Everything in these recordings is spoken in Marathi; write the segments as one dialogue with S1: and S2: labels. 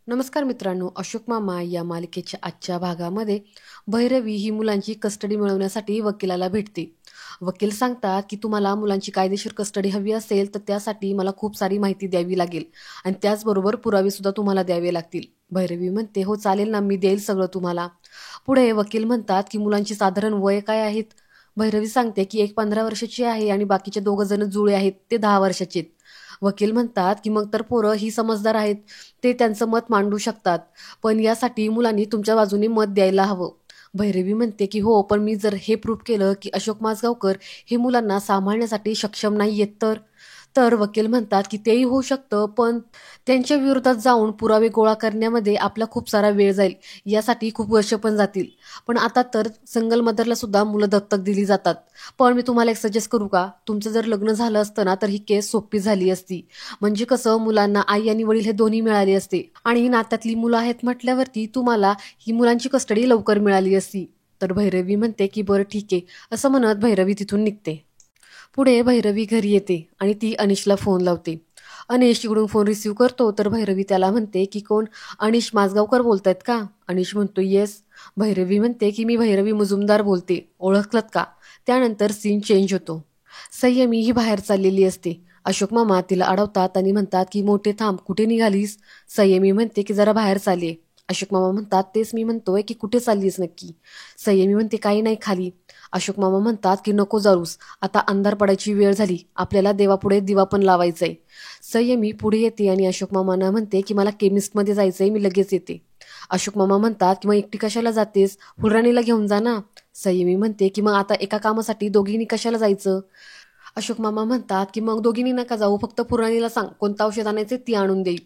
S1: नमस्कार मित्रांनो, अशोक मामा या मालिकेच्या आजच्या भागामध्ये भैरवी ही मुलांची कस्टडी मिळवण्यासाठी वकिलाला भेटते. वकील सांगतात की तुम्हाला मुलांची कायदेशीर कस्टडी हवी असेल तर त्यासाठी मला खूप सारी माहिती द्यावी लागेल आणि त्याचबरोबर पुरावे सुद्धा तुम्हाला द्यावे लागतील. भैरवी म्हणते, हो चालेल ना, मी देईल सगळं तुम्हाला. पुढे वकील म्हणतात की मुलांची साधारण वय काय आहेत. भैरवी सांगते की एक 15 वर्षाची आहे आणि बाकीचे दोघं जण जुळे आहेत, ते 10 वर्षाचे आहेत. वकील म्हणतात की मग तर पोरं ही समजदार आहेत, ते त्यांचं मत मांडू शकतात, पण यासाठी मुलांनी तुमच्या बाजूने मत द्यायला हवं. भैरवी म्हणते की हो, पण मी जर हे प्रूव्ह केलं की अशोक माजगावकर हे मुलांना सांभाळण्यासाठी सक्षम नाहीयेत तर तर वकील म्हणतात की तेही होऊ शकतं, पण त्यांच्या विरोधात जाऊन पुरावे गोळा करण्यामध्ये आपला खूप सारा वेळ जाईल, यासाठी खूप वर्ष पण जातील. पण आता तर सिंगल मदरला सुद्धा मुलं दत्तक दिली जातात. पण मी तुम्हाला एक सजेस्ट करू का, तुमचं जर लग्न झालं असतं ना तर ही केस सोपी झाली असती. म्हणजे कसं, मुलांना आई आणि वडील हे दोन्ही मिळाले असते आणि नात्यातली मुलं आहेत म्हटल्यावरती तुम्हाला ही मुलांची कस्टडी लवकर मिळाली असती. तर भैरवी म्हणते की बरं ठीक आहे, असं म्हणत भैरवी तिथून निघते. पुढे भैरवी घरी येते आणि ती अनिशला फोन लावते. अनिश तिकडून फोन रिसीव्ह करतो तर भैरवी त्याला म्हणते की कोण, अनिश माजगावकर बोलतायत का? अनिश म्हणतो येस. भैरवी म्हणते की मी भैरवी मुजुमदार बोलते, ओळखलत का? त्यानंतर सीन चेंज होतो. संयमी ही बाहेर चाललेली असते. अशोक मामा तिला अडवतात आणि म्हणतात की मोठे थांब, कुठे निघालीस? संयमी म्हणते की जरा बाहेर चालले. अशोक मामा म्हणतात तेच मी म्हणतोय की कुठे चाललीस नक्की? संयमी म्हणते काही नाही, खाली. अशोक मामा म्हणतात की नको जाऊस, आता अंधार पडायची वेळ झाली, आपल्याला देवापुढे दिवा पण लावायचाय. संयमी पुढे येते आणि अशोक मामांना म्हणते की मला केमिस्टमध्ये जायचंय, मी लगेच येते. अशोक मामा म्हणतात की मग एकटी कशाला जातेस, फुलराणीला घेऊन जा ना. संयमी म्हणते की मग आता एका कामासाठी दोघींनी कशाला जायचं? अशोक मामा म्हणतात की मग दोघींनी नका जाऊ, फक्त फुलराणीला सांग कोणतं औषध आणायचे ती आणून देईल.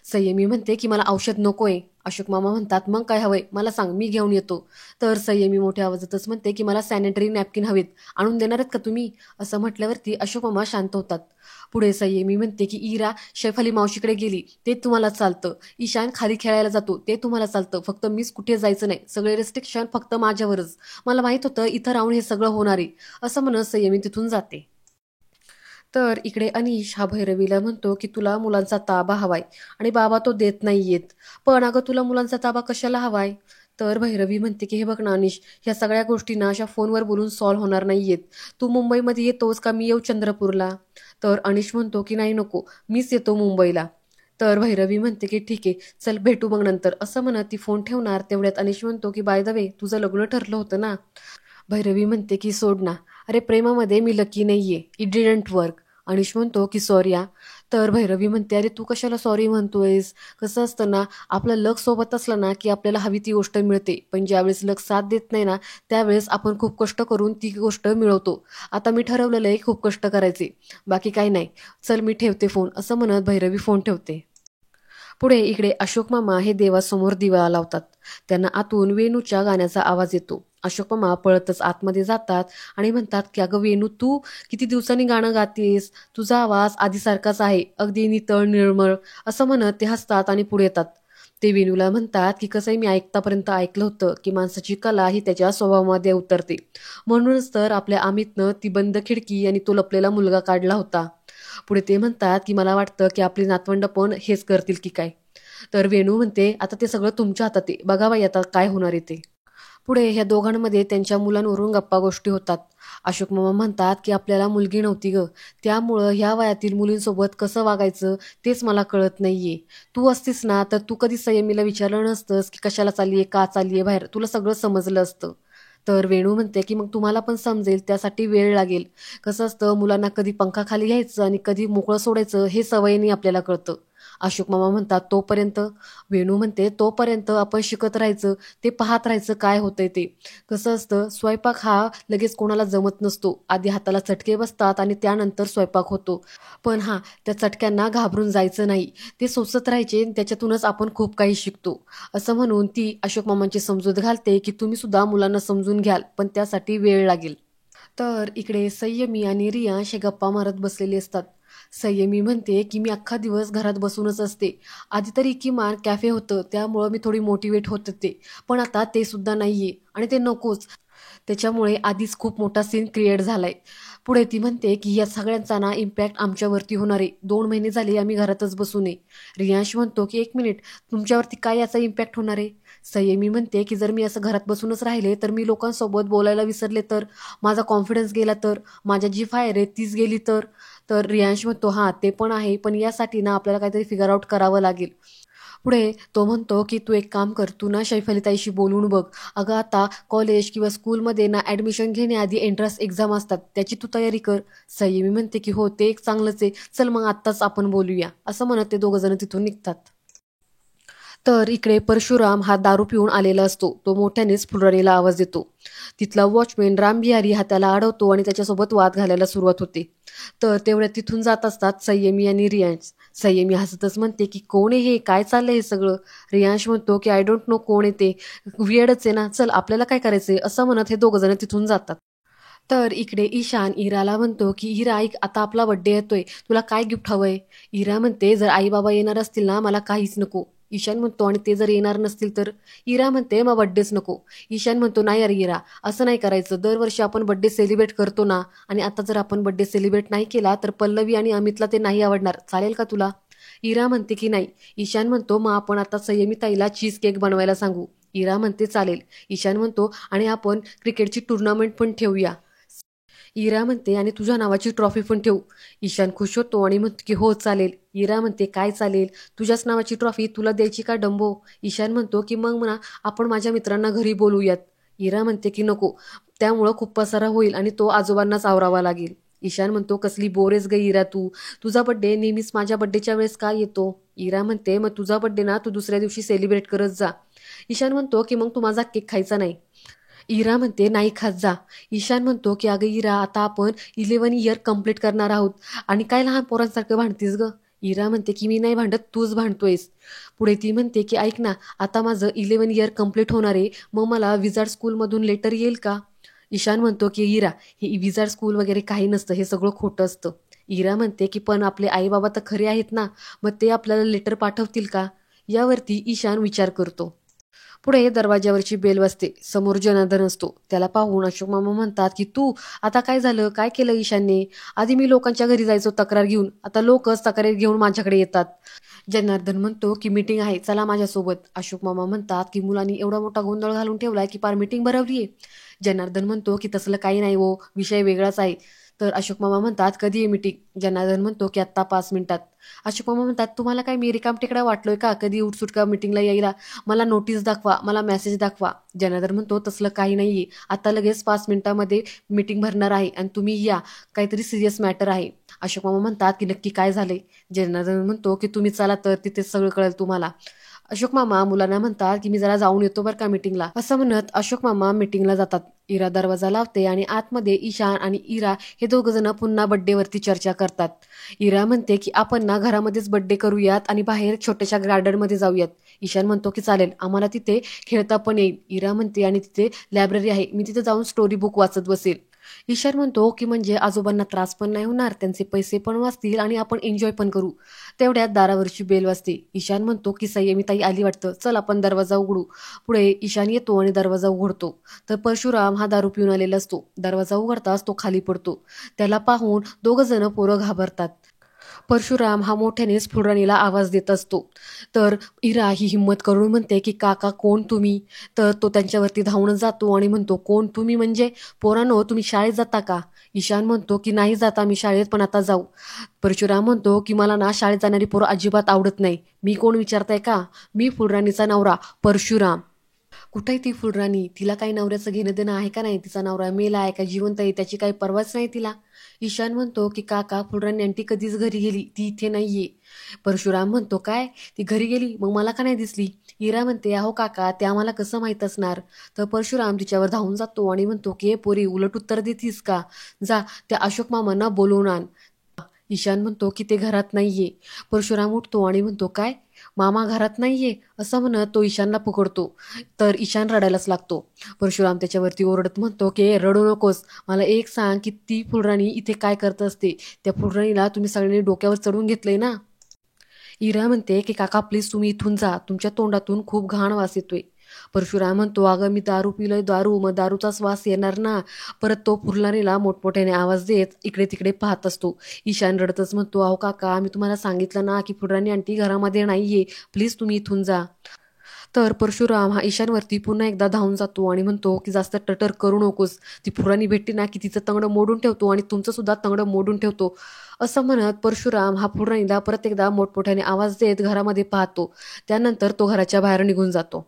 S1: संयमी म्हणते की मला औषध नकोय. अशोक मामा म्हणतात मग काय हवंय मला सांग, मी घेऊन येतो. तर संयमी मोठ्या आवाजातच म्हणते की मला सॅनिटरी नॅपकिन हवेत, आणून देणार आहेत का तुम्ही? असं म्हटल्यावरती अशोक मामा शांत होतात. पुढे संयमी म्हणते की इरा शेफ अली मावशीकडे गेली, ते तुम्हाला चालतं. ईशान खाली खेळायला जातो, ते तुम्हाला चालतं, फक्त मीच कुठे जायचं नाही, सगळे रेस्ट्रिक्शन फक्त माझ्यावरच. मला माहित होतं इथं राहून हे सगळं होणार आहे. असं म्हणत संयमी तिथून जाते. तर इकडे अनिश हा भैरवीला म्हणतो की तुला मुलांचा ताबा हवाय आणि बाबा तो देत नाहीयेत. पण अगं तुला मुलांचा ताबा कशाला हवाय? तर भैरवी म्हणते की हे बघ ना अनिश, ह्या सगळ्या गोष्टी ना अशा फोनवर बोलून सॉल्व्ह होणार नाहीयेत. तू मुंबईमध्ये येतोस का मी येऊ चंद्रपूरला? तर अनिश म्हणतो की नाही नको, मीच येतो मुंबईला. तर भैरवी म्हणते की ठीक आहे, चल भेटू मग नंतर. असं म्हणत ती फोन ठेवणार तेवढ्यात अनिश म्हणतो की बाय द वे तुझं लग्न ठरलं होतं ना. भैरवी म्हणते की सोड ना, अरे प्रेमामध्ये मी लकी नाहीये, इट डिडंट वर्क. अनिश म्हणतो की सॉरी या. तर भैरवी म्हणते अरे तू कशाला सॉरी म्हणतोयस? कसं असतं ना, आपलं लक सोबत असलं ना की आपल्याला हवी ती गोष्ट मिळते, पण ज्यावेळेस लक साथ देत नाही ना, त्यावेळेस आपण खूप कष्ट करून ती गोष्ट मिळवतो. आता मी ठरवलेलं आहे खूप कष्ट करायचे, बाकी काही नाही. चल मी ठेवते फोन. असं म्हणत भैरवी फोन ठेवते. पुढे इकडे अशोक मामा हे देवासमोर दिवा लावतात. त्यांना आतून वेणूच्या गाण्याचा आवाज येतो. अशोक मामा पळतच आतमध्ये जातात आणि म्हणतात की अगं वेणू, तू किती दिवसांनी गाणं गातेस, तुझा आवाज आधीसारखाच आहे, अगदी नितळ निर्मळ. असं म्हणत ते हसतात आणि पुढे येतात. ते वेणूला म्हणतात की कसंही मी ऐकतापर्यंत ऐकलं होतं की माणसाची कला ही त्याच्या स्वभावामध्ये उतरते, म्हणूनच तर आपल्या अमितनं ती बंद खिडकी आणि तो लपलेला मुलगा काढला होता. पुढे ते म्हणतात की मला वाटतं की आपली नातवंड पण हेच करतील की काय. तर वेणू म्हणते आता ते सगळं तुमच्या हातात आहे, बघा बाई आता काय होणार आहे ते. पुढे ह्या दोघांमध्ये त्यांच्या मुलांवरून गप्पा गोष्टी होतात. अशोक मामा म्हणतात की आपल्याला मुलगी नव्हती ग, त्यामुळं ह्या वयातील मुलींसोबत कसं वागायचं तेच मला कळत नाहीये. तू असतीस ना तर तू कधी संयमीला विचारलं नसतंस की कशाला चाललीये, का चाललीये बाहेर, तुला सगळं समजलं असतं. तर वेणू म्हणते की मग तुम्हाला पण समजेल, त्यासाठी वेळ लागेल. कसं असतं, मुलांना कधी पंखाखाली घ्यायचं आणि कधी मोकळं सोडायचं हे सवयीने आपल्याला कळतं. अशोक मामा म्हणतात तोपर्यंत. वेणू म्हणते तोपर्यंत आपण शिकत राहायचं, ते पाहत राहायचं काय होतंय ते. कसं असतं, स्वयंपाक हा लगेच कोणाला जमत नसतो, आधी हाताला चटके बसतात आणि त्यानंतर स्वयंपाक होतो. पण हा, त्या चटक्यांना घाबरून जायचं नाही, ते सोसत राहायचे, त्याच्यातूनच आपण खूप काही शिकतो. असं म्हणून ती अशोक मामांची समजूत घालते की तुम्ही सुद्धा मुलांना समजून घ्याल, पण त्यासाठी वेळ लागेल. तर इकडे संयमी आणि रिया असे गप्पा मारत बसलेले असतात. संयमी म्हणते की मी अख्खा दिवस घरात बसूनच असते. आधी तरी किमान कॅफे होतं, त्यामुळं मी थोडी मोटिवेट होत होते, पण आता ते सुद्धा नाहीये आणि ते नकोच. त्याच्यामुळे आधीच खूप मोठा सीन क्रिएट झालाय. पुढे ती म्हणते की या सगळ्यांचा ना इम्पॅक्ट आमच्यावरती होणार आहे. 2 महिने झाले आम्ही घरातच बसू नये. रियांश म्हणतो की 1 मिनिट, तुमच्यावरती काय याचा इम्पॅक्ट होणार आहे? संयमी म्हणते की जर मी असं घरात बसूनच राहिले तर मी लोकांसोबत बोलायला विसरले तर, माझा कॉन्फिडन्स गेला तर, माझ्या जी फायर आहे तीच गेली तर. तर रियांश म्हणतो हां ते पण आहे, पण यासाठी ना आपल्याला काहीतरी फिगर आउट करावं लागेल. पुढे तो म्हणतो की तू एक काम कर, तू ना शैफालीताईशी बोलून बघ. अगं आता कॉलेज किंवा स्कूलमध्ये ना ॲडमिशन घेण्याआधी एंट्रन्स एक्झाम असतात, त्याची तू तयारी कर. संयमी म्हणते की हो ते एक चांगलंच आहे, चल मग आत्ताच आपण बोलूया. असं म्हणत ते दोघं जण तिथून निघतात. तर इकडे परशुराम हा दारू पिऊन आलेला असतो. तो मोठ्यानेच फुलराणीला आवाज देतो. तिथला वॉचमॅन रामबिहारी हा त्याला अडवतो आणि त्याच्यासोबत वाद घालायला सुरुवात होते. तर तेवढ्यात तिथून जात असतात संयमी आणि रियांश. संयमी हसतच म्हणते की कोण आहे हे, काय चाललंय हे सगळं? रियांश म्हणतो की आय डोंट नो कोण आहे ते, वियर्डच आहे ना, चल आपल्याला काय करायचंय, असं म्हणत हे दोघं जण तिथून जातात. तर इकडे ईशान इराला म्हणतो की इरा ऐक, आता आपला बड्डे येतोय, तुला काय गिफ्ट हवंय? इरा म्हणते जर आई बाबा येणार असतील ना मला काहीच नको. ईशान म्हणतो आणि ते जर येणार नसतील तर? इरा म्हणते मग बड्डेच नको. ईशान म्हणतो नाही अरे इरा, असं नाही करायचं, दरवर्षी आपण बड्डे सेलिब्रेट करतो ना, आणि आता जर आपण बड्डे सेलिब्रेट नाही केला तर पल्लवी आणि अमितला ते नाही आवडणार, चालेल का तुला? इरा म्हणते की नाही. ईशान म्हणतो मग आपण आता संयमी ताईला चीज केक बनवायला सांगू. इरा म्हणते चालेल. ईशान म्हणतो आणि आपण क्रिकेटची टुर्नामेंट पण ठेवूया. इरा म्हणते आणि तुझ्या नावाची ट्रॉफी पण ठेवू. ईशान खुश होतो आणि म्हणतो की हो चालेल. इरा म्हणते काय चालेल, तुझ्याच नावाची ट्रॉफी तुला द्यायची का डंबो? ईशान म्हणतो की मग म्हणा आपण माझ्या मित्रांना घरी बोलूयात. इरा म्हणते की नको, त्यामुळं खूप पसारा होईल आणि तो आजोबांनाच आवरावा लागेल. ईशान म्हणतो कसली बोरेस ग इरा तू, तुझा बड्डे नेहमीच माझ्या बड्डेच्या वेळेस का येतो? इरा म्हणते मग तुझा बड्डे ना तू दुसऱ्या दिवशी सेलिब्रेट करत जा. ईशान म्हणतो की मग तू माझा केक खायचा नाही. इरा म्हणते नाही खात जा. ईशान म्हणतो की अगं इरा आता आपण 11 इयर कम्प्लीट करणार आहोत आणि काय लहान पोरांसारखं भांडतीस ग? इरा म्हणते की मी नाही भांडत, तूच भांडतोयस. पुढे ती म्हणते की ऐक ना, आता माझं 11 इयर कम्प्लीट होणार आहे, मग मला विजार्ड स्कूलमधून लेटर येईल का? ईशान म्हणतो की इरा हे विजार्ड स्कूल वगैरे काही नसतं, हे सगळं खोटं असतं. इरा म्हणते की पण आपले आई बाबा तर खरे आहेत ना, मग ते आपल्याला लेटर पाठवतील का? यावरती ईशान विचार करतो. पुढे दरवाज्यावरची बेल वाजते. समोर जनार्दन असतो. त्याला पाहून अशोक मामा म्हणतात की तू, आता काय झालं, काय केलं ईशानने? आधी मी लोकांच्या घरी जायचो तक्रार घेऊन, आता लोकच तक्रार घेऊन माझ्याकडे येतात. जनार्दन म्हणतो की मीटिंग आहे, चला माझ्यासोबत. अशोक मामा म्हणतात की मुलांनी एवढा मोठा गोंधळ घालून ठेवलाय की पार मीटिंग भरवली आहे. जनार्दन म्हणतो की तसलं काही नाही हो, विषय वेगळाच आहे. तर अशोक मामा म्हणतात कधी आहे मीटिंग? जनार्दन म्हणतो की आत्ता 5 मिनिटात. अशोक मामा म्हणतात तुम्हाला काय मी रिकाम टिकडा वाटलोय का, कधी उठसूट का मीटिंगला यायला? मला नोटीस दाखवा, मला मेसेज दाखवा. जनार्दन म्हणतो तसलं काही नाहीये, आता लगेच 5 मिनिटामध्ये मीटिंग भरणार आहे आणि तुम्ही या, काहीतरी सिरियस मॅटर आहे. अशोक मामा म्हणतात की नक्की काय झालंय? जनार्दन म्हणतो की तुम्ही चला तर तिथे सगळं कळेल तुम्हाला. अशोक मामा मुलांना म्हणतात की मी जरा जाऊन येतो बरं का मीटिंगला. असं म्हणत अशोक मामा मीटिंगला जातात. इरा दरवाजा लावते आणि आतमध्ये ईशान आणि इरा हे दोघ जण पुन्हा बड्डेवरती चर्चा करतात. इरा म्हणते की आपण ना घरामध्येच बड्डे करूयात आणि बाहेर छोट्याशा गार्डनमध्ये जाऊयात. ईशान म्हणतो की चालेल, आम्हाला तिथे खेळता पण येईल. इरा म्हणते आणि तिथे लायब्ररी आहे, मी तिथे जाऊन स्टोरी बुक वाचत बसेल. ईशान म्हणतो की म्हणजे आजोबांना त्रास पण नाही होणार, त्यांचे पैसे पण वाचतील आणि आपण एन्जॉय पण करू. तेवढ्यात दारावरची बेल वाजते. ईशान म्हणतो की संयमीताई आली वाटतं, चल आपण दरवाजा उघडू. पुढे ईशान येतो आणि दरवाजा उघडतो. तर परशुराम हा दारू पिऊन आलेला असतो. दरवाजा उघडताच तो खाली पडतो. त्याला पाहून दोघं जण पोरं घाबरतात. परशुराम हा मोठ्याने स्फुरणीला आवाज देत असतो. तर इरा ही हिंमत करून म्हणते की काका कोण तुम्ही? तर तो त्यांच्यावरती धावून जातो आणि म्हणतो कोण तुम्ही म्हणजे? पोरांनो तुम्ही शाळेत जाता का? ईशान म्हणतो की नाही जाता मी शाळेत, पण आता जाऊ. परशुराम म्हणतो की मला ना शाळेत जाणारी पोरं अजिबात आवडत नाही. मी कोण विचारताय का? मी फुलराणीचा नवरा परशुराम. कुठे ती फुलराणी? तिला काही नवऱ्याचं घेणं देणं आहे का नाही? तिचा नवरा मेला आहे का जिवंत आहे त्याची काही परवाच नाही तिला. ईशान म्हणतो की काका फुलराणी आंटी कधीच घरी गेली, ती इथे नाहीये. परशुराम म्हणतो काय, ती घरी गेली, मग मला का नाही दिसली? इरा म्हणते अहो काका ते आम्हाला कसं माहीत असणार? तर परशुराम तिच्यावर धावून जातो आणि म्हणतो की पोरी उलट उत्तर देतीस का? जा त्या अशोक मामांना बोलवून आण. ईशान म्हणतो की ते घरात नाहीये. परशुराम उठतो आणि म्हणतो काय, मामा घरात नाहीये? असं म्हणत तो ईशानला पकडतो. तर ईशान रडायलाच लागतो. परशुराम त्याच्यावरती ओरडत म्हणतो की "ए, रडू नकोस, मला एक सांग की ती फुलराणी इथे काय करत असते? त्या फुलराणीला तुम्ही सगळ्यांनी डोक्यावर चढून घेतलंय ना? इरा म्हणते की काका प्लीज तुम्ही इथून जा, तुमच्या तोंडातून खूप घाण वास येतोय. परशुराम म्हणतो, अगं मी दारू पिलोय दारू, मग दारूचा श्वास येणार ना. परत तो फुलणारीला मोठमोठ्याने आवाज देत इकडे तिकडे पाहत असतो. ईशान रडतच म्हणतो, अहो काका, मी तुम्हाला सांगितलं ना की फुलराणी आंटी घरामध्ये नाहीये, प्लीज तुम्ही इथून जा. तर परशुराम हा ईशानवरती पुन्हा एकदा धावून जातो आणि म्हणतो की जास्त टटर करू नकोस. ती फुराणी भेटली ना की तिचं तंगडं मोडून ठेवतो आणि तुमचं सुद्धा तंगडं मोडून ठेवतो. असं म्हणत परशुराम हा फुराणीला परत एकदा मोठमोठ्याने आवाज देत घरामध्ये पाहतो. त्यानंतर तो घराच्या बाहेर निघून जातो.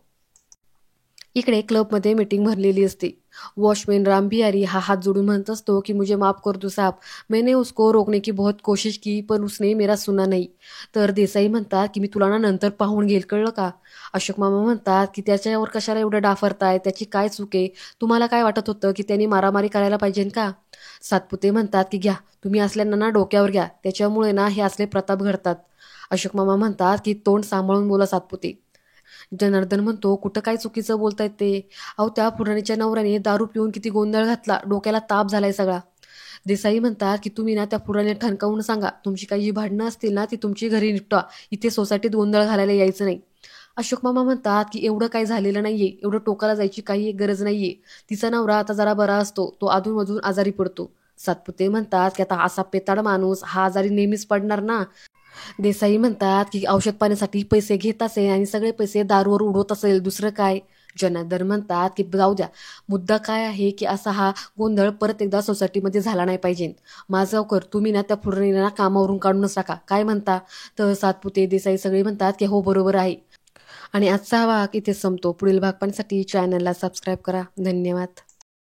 S1: इकडे क्लबमध्ये मीटिंग भरलेली असते. वॉचमैन रामबिहारी हा हात जोडून म्हणत असतो की मुझे माफ कर दो साहब, मैंने उसको रोकने की बहुत कोशिश की पर उसने मेरा सुना नहीं. तर देसाई म्हणतात की मी तुला ना नंतर पाहून घेईल, कळलं का. अशोक मामा म्हणतात की त्याच्यावर कशाला एवढं डाफरताय, त्याची काय चूक आहे. तुम्हाला काय वाटत होतं की त्यांनी मारामारी करायला पाहिजे का. सातपुते म्हणतात की घ्या, तुम्ही असल्यांना ना डोक्यावर घ्या, त्याच्यामुळे ना हे असले प्रताप घडतात. अशोक मामा म्हणतात की तोंड सांभाळून बोला सातपुते. जनार्दन म्हणतो, कुठं काय चुकीचं बोलतायत ते. अहो त्या पुराणीच्या नवऱ्याने दारू पिऊन किती गोंधळ घातला, डोक्याला ताप झालाय सगळा. देसाई म्हणतात की तुम्ही ना त्या पुराणीला ठणकावून सांगा, तुमची काही जी भांडणं असतील ना ती तुमची घरी निपटा, इथे सोसायटीत गोंधळ घालायला यायचं नाही. अशोक मामा म्हणतात की एवढं काही झालेलं नाहीये, एवढं टोकाला जायची काही गरज नाहीये. तिचा नवरा आता जरा बरा असतो, तो अधूनमधून आजारी पडतो. सातपुते म्हणतात की आता असा पेताड माणूस हा आजारी नेहमीच पडणार ना. देसाई म्हणतात की औषध पाण्यासाठी पैसे घेत असेल आणि सगळे पैसे दारूवर उडवत असेल, दुसरं काय. जनार्दन म्हणतात की जाऊ द्या, मुद्दा काय आहे की असा हा गोंधळ परत एकदा सोसायटीमध्ये झाला नाही पाहिजे. माझावकर तुम्ही ना त्या पुरणीला कामावरून काढूनच टाका, काय म्हणता. तर सातपुते देसाई सगळे म्हणतात की हो बरोबर आहे. आणि आजचा हा भाग इथे संपतो. पुढील भाग पाहण्यासाठी चॅनलला सबस्क्राईब करा. धन्यवाद.